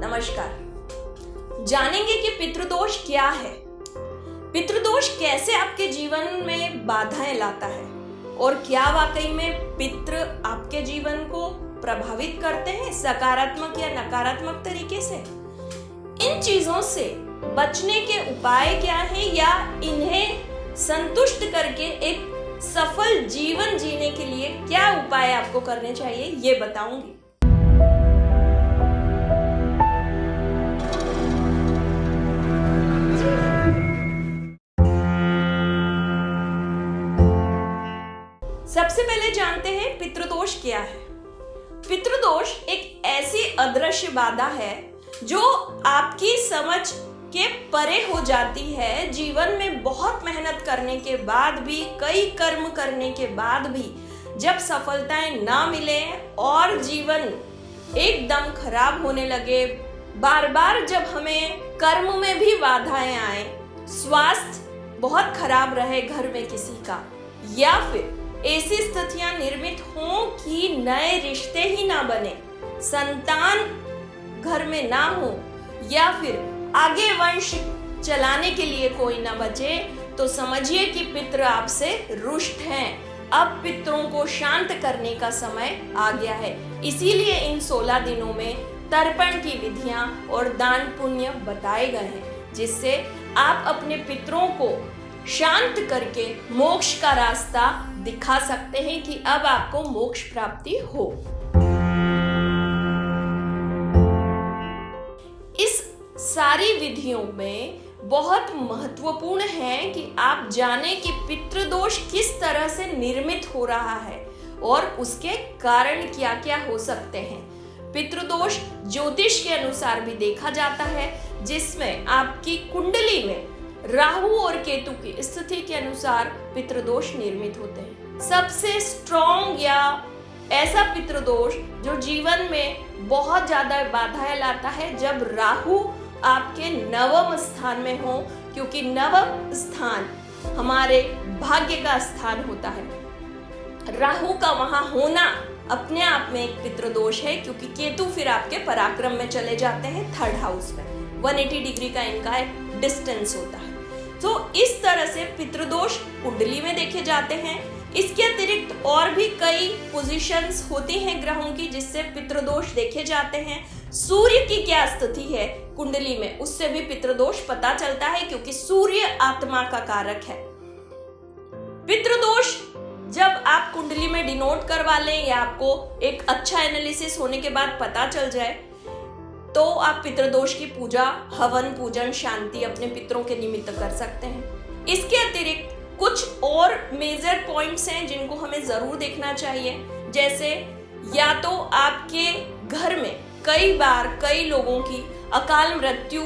नमस्कार। जानेंगे कि पितृदोष क्या है, पितृदोष कैसे आपके जीवन में बाधाएं लाता है और क्या वाकई में पितृ आपके जीवन को प्रभावित करते हैं सकारात्मक या नकारात्मक तरीके से। इन चीजों से बचने के उपाय क्या हैं या इन्हें संतुष्ट करके एक सफल जीवन जीने के लिए क्या उपाय आपको करने चाहिए, ये बताऊंगी। सबसे पहले जानते हैं पितृदोष क्या है। पितृदोष एक ऐसी अदृश्य बाधा है जो आपकी समझ के परे हो जाती है। जीवन में बहुत मेहनत करने के बाद भी, कई कर्म करने के बाद भी जब सफलताएं ना मिले और जीवन एकदम खराब होने लगे, बार बार जब हमें कर्म में भी बाधाएं आए, स्वास्थ्य बहुत खराब रहे घर में किसी का, या फिर ऐसी स्थितियां निर्मित हों कि नए रिश्ते ही ना बने, संतान घर में ना हो, या फिर आगे वंश चलाने के लिए कोई ना बचे, तो समझिए कि पितृ आपसे रुष्ट हैं। अब पितरों को शांत करने का समय आ गया है। इसीलिए इन 16 दिनों में तर्पण की विधियां और दान पुण्य बताए गए हैं, जिससे आप अपने पितरों को शांत करके मोक्ष का रास्ता दिखा सकते हैं कि अब आपको मोक्ष प्राप्ति हो। इस सारी विधियों में बहुत महत्वपूर्ण है कि आप जाने कि पितृदोष किस तरह से निर्मित हो रहा है और उसके कारण क्या क्या हो सकते हैं। पितृदोष ज्योतिष के अनुसार भी देखा जाता है, जिसमें आपकी कुंडली में राहु और केतु की स्थिति के अनुसार पितृदोष निर्मित होते हैं। सबसे स्ट्रॉन्ग या ऐसा पितृदोष जो जीवन में बहुत ज्यादा बाधाएं लाता है, जब राहु आपके नवम स्थान में हो, क्योंकि नवम स्थान हमारे भाग्य का स्थान होता है। राहु का वहां होना अपने आप में एक पितृदोष है, क्योंकि केतु फिर आपके पराक्रम में चले जाते हैं 3rd हाउस में। 180 डिग्री का इनका एक डिस्टेंस होता है। तो इस तरह से पितृदोष कुंडली में देखे जाते हैं। इसके अतिरिक्त और भी कई पोजीशंस होती हैं ग्रहों की, जिससे पितृदोष देखे जाते हैं। सूर्य की क्या स्थिति है कुंडली में, उससे भी पितृदोष पता चलता है, क्योंकि सूर्य आत्मा का कारक है। पितृदोष जब आप कुंडली में डिनोट करवा लें या आपको एक अच्छा एनालिसिस होने के बाद पता चल जाए, तो आप पितृदोष की पूजा, हवन, पूजन, शांति अपने पितरों के निमित्त कर सकते हैं। इसके अतिरिक्त कुछ और मेजर पॉइंट्स हैं जिनको हमें जरूर देखना चाहिए। जैसे या तो आपके घर में कई बार कई लोगों की अकाल मृत्यु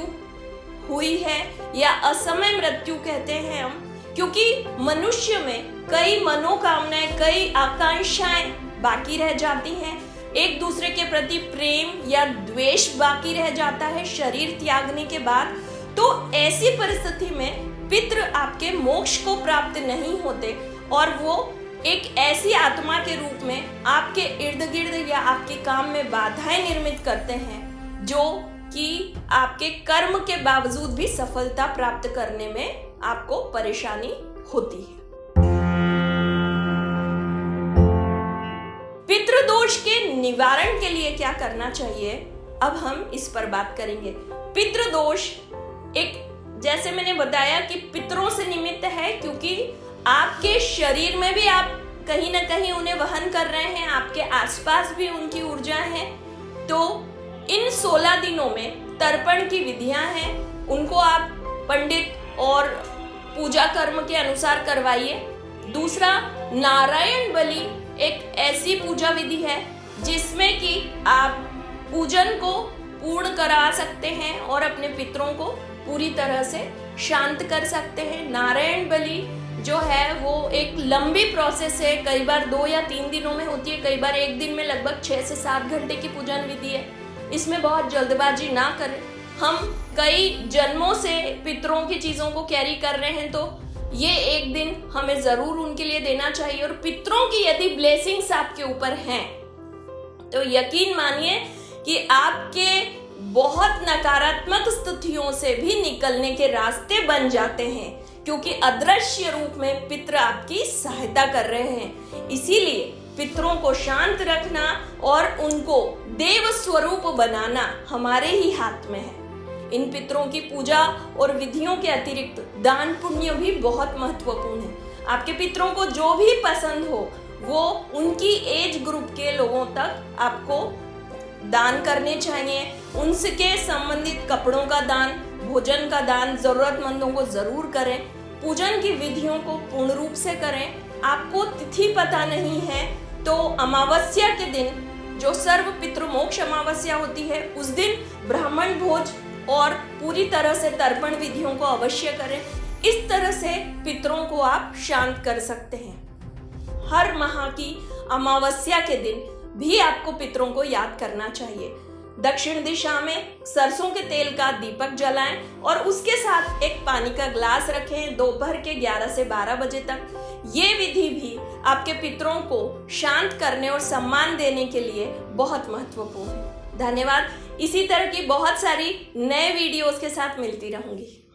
हुई है, या असमय मृत्यु कहते हैं हम, क्योंकि मनुष्य में कई मनोकामनाएं, कई आकांक्षाएं बाकी रह जाती हैं। एक दूसरे के प्रति प्रेम या द्वेष बाकी रह जाता है शरीर त्यागने के बाद। तो ऐसी परिस्थिति में पितृ आपके मोक्ष को प्राप्त नहीं होते और वो एक ऐसी आत्मा के रूप में आपके इर्द गिर्द या आपके काम में बाधाएं निर्मित करते हैं, जो कि आपके कर्म के बावजूद भी सफलता प्राप्त करने में आपको परेशानी होती है। पितृदोष के निवारण के लिए क्या करना चाहिए, अब हम इस पर बात करेंगे। पितृदोष एक, जैसे मैंने बताया कि पितरों से निमित्त है, क्योंकि आपके शरीर में भी आप कहीं ना कहीं उन्हें वहन कर रहे हैं, आपके आसपास भी उनकी ऊर्जा है। तो इन 16 दिनों में तर्पण की विधियां हैं, उनको आप पंडित और पूजा कर्म के अनुसार करवाइए। दूसरा, नारायण बलि एक ऐसी पूजा विधि है जिसमें कि आप पूजन को पूर्ण करा सकते हैं और अपने पितरों को पूरी तरह से शांत कर सकते हैं। नारायण बलि जो है वो एक लंबी प्रोसेस है, कई बार 2 या 3 दिनों में होती है, कई बार एक दिन में लगभग 6 से 7 घंटे की पूजन विधि है। इसमें बहुत जल्दबाजी ना करें। हम कई जन्मों से पितरों की चीजों को कैरी कर रहे हैं, तो ये एक दिन हमें जरूर उनके लिए देना चाहिए। और पितरों की यदि ब्लेसिंग्स आपके ऊपर हैं, तो यकीन मानिए कि आपके बहुत नकारात्मक स्थितियों से भी निकलने के रास्ते बन जाते हैं, क्योंकि अदृश्य रूप में पितृ आपकी सहायता कर रहे हैं। इसीलिए पितरों को शांत रखना और उनको देव स्वरूप बनाना हमारे ही हाथ में है। इन पितरों की पूजा और विधियों के अतिरिक्त दान पुण्य भी बहुत महत्वपूर्ण है। आपके पितरों को जो भी पसंद हो वो उनकी एज ग्रुप के लोगों तक आपको दान करने चाहिए। उनसे संबंधित कपड़ों का दान, भोजन का दान जरूरतमंदों को जरूर करें। पूजन की विधियों को पूर्ण रूप से करें। आपको तिथि पता नहीं है तो अमावस्या के दिन, जो सर्व पितृ मोक्ष अमावस्या होती है, उस दिन ब्राह्मण भोज और पूरी तरह से तर्पण विधियों को अवश्य करें। इस तरह से पितरों को आप शांत कर सकते हैं। हर माह की अमावस्या के दिन भी आपको पितरों को याद करना चाहिए। दक्षिण दिशा में सरसों के तेल का दीपक जलाएं और उसके साथ एक पानी का ग्लास रखें दोपहर के 11 से 12 बजे तक। ये विधि भी आपके पितरों को शांत करने और सम्मान देने के लिए बहुत महत्वपूर्ण है। धन्यवाद। इसी तरह की बहुत सारी नए वीडियोस के साथ मिलती रहूंगी।